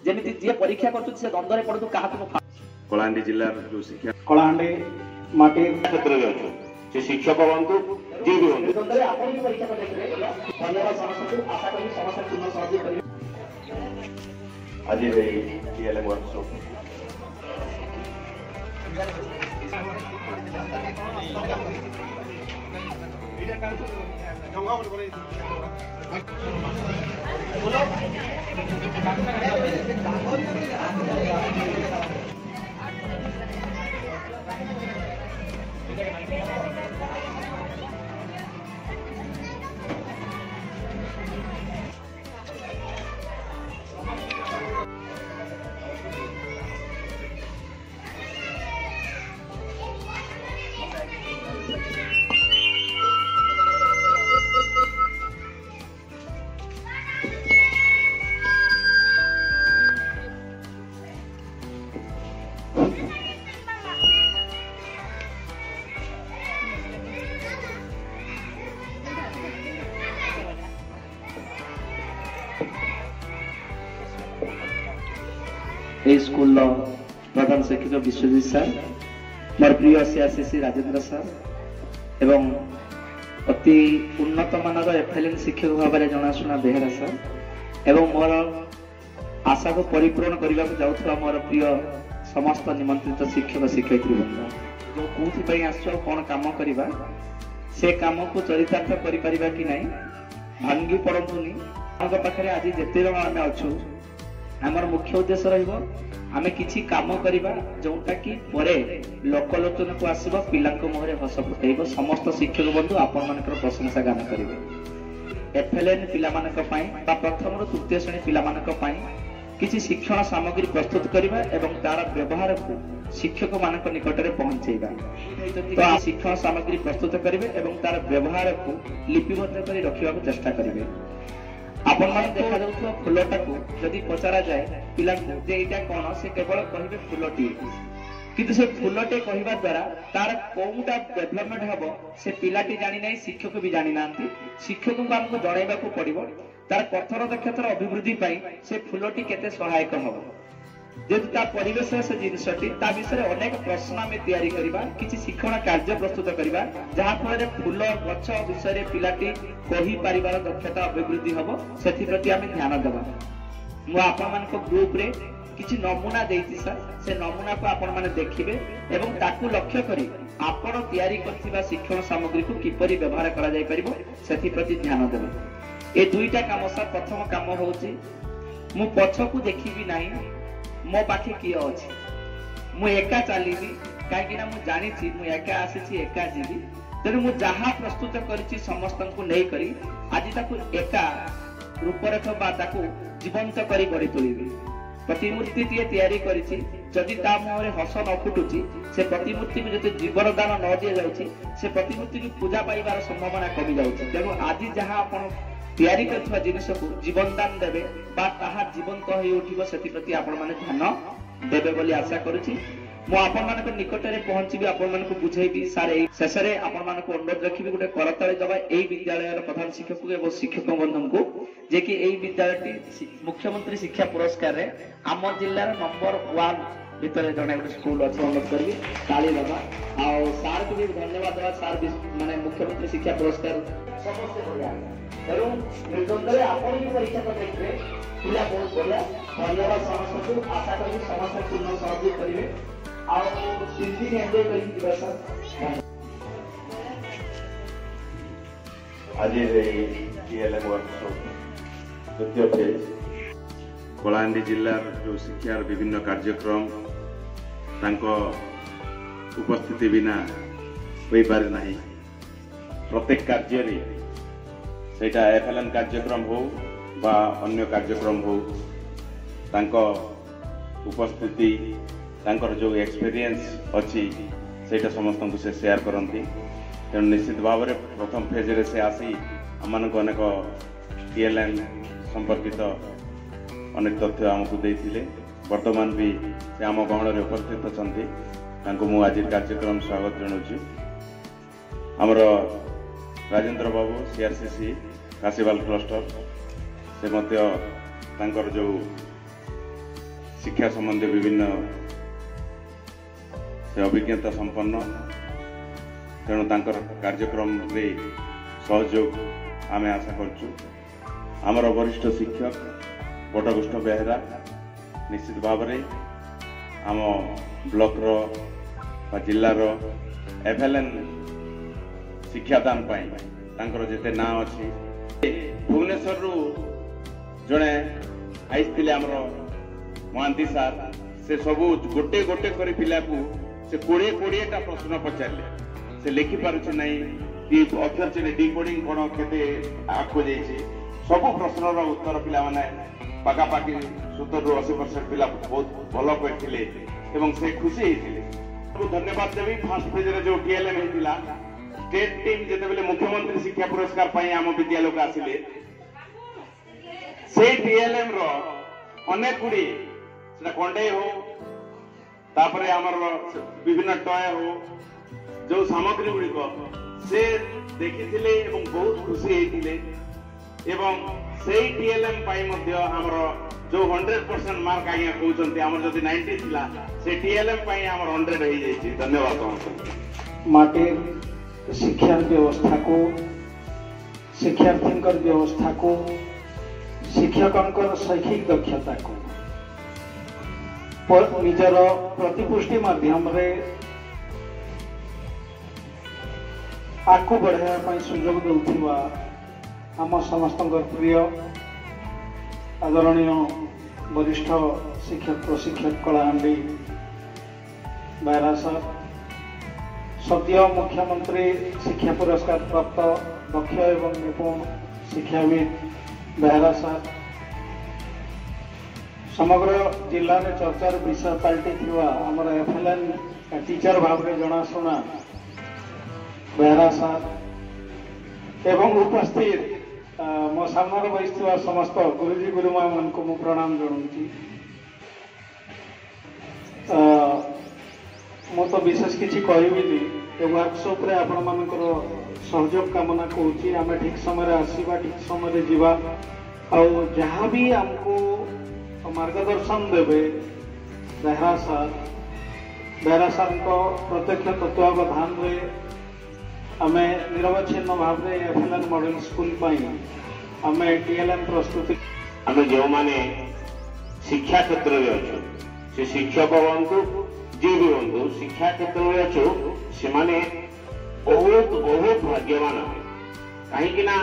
जेमिति जे परीक्षा करछु से द्वंद्व रे पडतु काहाकु कलाहांडी जिल्ला जो शिक्षा कलाहांडी माटी क्षेत्र रे अछि से शिक्षक बंतु जे भी बंतु द्वंद्व रे आपण भी परीक्षा कर देखले धन्यवाद समस्त को आशा करी समस्त पूर्ण सहयोग करिवे आज रे टीएलएम वर्कशॉप स्कूल प्रधान शिक्षक विश्वजीत सर मोर प्रिय सीआरसीसी राजेंद्र सर एवं अति उन्नत मानर एफएलएन शिक्षक भाव में जनाशुना बेहेरा सर एवं मोर आशा को परिपूर्ण करने को जाऊँ मोर प्रिय समस्त निमंत्रित शिक्षक शिक्षयित्री बंद जो कौन आस कौन कम करवा से कम को चरितार्थ कर कि नहीं भांगी पड़तुनि पाखे आज जिते जन आम अच्छू आमर मुख्य उद्देश्य रही किसी काम करवा जोटा कि परे लोकलोचन को आसब पिला मुहरे हस फुटेब समस्त शिक्षक बंधु आपण मान प्रशंसा गान करेंगे एफएलएन पिला प्रथम रु तृतीय श्रेणी पिला किसी शिक्षण सामग्री प्रस्तुत करवा एवं तार व्यवहार को शिक्षक मान निकट में पहुंचेगा तो शिक्षण सामग्री प्रस्तुत करेंगे एवं तार व्यवहार को लिपिबद्ध कर रखा चेष्टा करेंगे आपण मान देखा जाउथवा फुलटा को जदि पचरा जाए पिला जे एटा कोन से केवल कहिबे फुलटी किंतु से फुलटे कहिबा द्वारा तार कोउटा डेवलपमेंट हबो से पिलाटी जानि नै शिक्षक भी जानि नांती शिक्षक को हमको जणाइबा को पड़िबो तार कथन दक्षतार अभिवृद्धि पाई से फुलटी केते सहायक हबो जेतु ता परिवेश से जिनसटी ता विषय अनेक प्रश्न में तैयारी करबा किछि शिक्षण कार्य प्रस्तुत करबा जहा फल फूल गछ विषय पिलाटी कहि परिवार दक्षता अभिवृद्धि हबो सेथि प्रति आमे ध्यान देबा मु आपन मान को ग्रुप रे किछि नमूना देइति सर से नमूना को आपन माने देखिबे एवं ताकू लक्ष्य करी आपन तैयारी करथिबा शिक्षण सामग्री को किपरि व्यवहार करा जाय परिबो सेथि प्रति ध्यान देबे ए दुईटा काम सर प्रथम काम होउची मु पछकू देखिबी नाही मो पाखे किए अच्छे मु एका चलि कहीं मु जानी मु एका आसी एका जीवी तेणु मु जहा प्रस्तुत करी समस्त को नहीं करी आज ताकू एका रूपरेख जीवंत करी गढ़ी तोलिबी प्रतिमूर्ति तैयारी करी जदि ता मुहरे हस न फुटुची से प्रतिमूर्ति को जो जीवन दान न दि जाउची से प्रतिमूर्ति की पूजा पाइबार संभावना कमी जाउची तेणु आज जहाँ आपण तैयारी करथिबा जिनिस को जीवन दान देबे बा ताहा जीवंत होई उठिबो सेति प्रति आपण माने ध्यान देबे बोली आशा करूची मु आपण मानक निकट रे पहुंचीबी आपण मानक बुझेबी सार ए शेषरे आपण मानक अनुरोध रखिबी गुटे करताळे दबा एई विद्यालयर प्रधान शिक्षक एवं शिक्षक बंधु को जे कि एई विद्यालयटी मुख्यमंत्री शिक्षा पुरस्कार रे आम जिल्लार नंबर 1 भितर जने गुटे स्कूल अछि अनुरोध करबी ताली दबा आ सार को भी धन्यवाद दबा सार माने मुख्यमंत्री शिक्षा पुरस्कार समस्त बढ़िया तेणु निर्द्वंद्व आपण भी परीक्षा कर देखिए पिला बहुत बढ़िया धन्यवाद समस्त को आशा करी समस्त पूर्ण सहयोग करेंगे और 3 दिन एंजॉय करेंगे सर आज टीएलएम वर्कशॉप द्वितीय फेज कलाहांडी जिल्ला जो शिक्षार विभिन्न कार्यक्रम तांको उपस्थिति बिना हो पारे नहीं प्रत्येक कार्य रे सेटा एफएलएन कार्यक्रम हो बा अन्य कार्यक्रम हो तांको उपस्थिति तांकर जो एक्सपीरियंस अच्छी सेटा समस्त को से शेयर करती तेणु निश्चित भाव में प्रथम फेज रे से आसी आम को अनेक टीएलएन संपर्कित अनेक तथ्य आमको देते वर्तमान भी से आम गहन में उपस्थित अच्छा मु आज कार्यक्रम स्वागत जनाऊँ आमर राजेंद्र बाबू सीआरसीसी काशीवाल क्लस्टर से जो शिक्षा संबंधी विभिन्न से अभिज्ञता संपन्न तेणु तांकर कार्यक्रम रे सहयोग आमे आशा करछु। आमर वरिष्ठ शिक्षक बटकृष्ण बेहेरा निश्चित भाव में आम ब्लॉक रो जिल्लार एफएलएन शिक्षादान तांकर जेते ना अच्छी भुवनेश्वर रु जड़े आईथिले आमर महांती सार से सबू गोटे गोटे कर पिला को से 20-20टा प्रश्न पचारे से लिखि पारुछ नहीं कि अक्षर से डिकोडिंग कोन केते आखो जाइछि सब प्रश्नर उत्तर पिला माने पाखापाखि 70-80% पिला बहुत भल करथिले एवं से खुशी हेतिले। धन्यवाद देवी फर्स्ट फेज रे जो टीएलएम हेतिला स्टेट टीम जेते बेले मुख्यमंत्री शिक्षा पुरस्कार पई आम विद्यालय को आसिले से टीएलएम रो अनेक गुडी सेटा कंडे हो तापरे हमर विभिन्न टय हो जो सामग्री गुडी को से देखिथिले एवं बहुत खुशी हेतिले एवं सेई टीएलएम पाई मध्य हमर जो 100% मार्क आज्ञा कहउचंती हमर जदि 90 थिला से टीएलएम पाई हमर 100 रही जाइछि। धन्यवाद। माटे शिक्षा व्यवस्था को शिक्षार्थी व्यवस्था को शिक्षकों शैक्षिक दक्षता को निजर प्रतिपुष्टि माध्यम रे आगू बढ़ाई सुजोग देउथिबा आम समस्त प्रिय आदरणीय वरिष्ठ शिक्षक प्रशिक्षक कलाहांडी बेहरा सर सद्य मुख्यमंत्री शिक्षा पुरस्कार प्राप्त दक्ष एवं निपुण शिक्षाविद बेहरा सर समग्र जिले में चर्चार विषय पलटि आमर एफएलएन टीचर भाव में जनाशुना बेहरा सर एवं उपस्थित मो सामने बसि समस्त गुरुजी गुरुमा मन को मु प्रणाम जनाऊँगी। मु तो विशेष किसी कहबी वर्कशॉप रे आपण मानकर सहयोग कामना करुँची आम ठीक समय आसवा ठीक समय जीवा आउ जहाँ भी आमको मार्गदर्शन देवे बेहरा सर प्रत्यक्ष तत्वावधान रे आमे निरवच्छिन्न भाव में एफएलएन मॉडल स्कूल आमे टीएलएम प्रस्तुति आमे जो माने शिक्षा क्षेत्र में अच्छु से शिक्षक बंधु जी भी बंधु शिक्षा क्षेत्र में अच्छु से माने बहुत बहुत भाग्यवान कहीं ना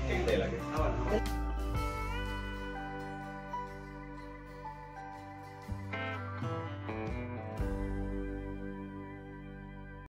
¿Qué te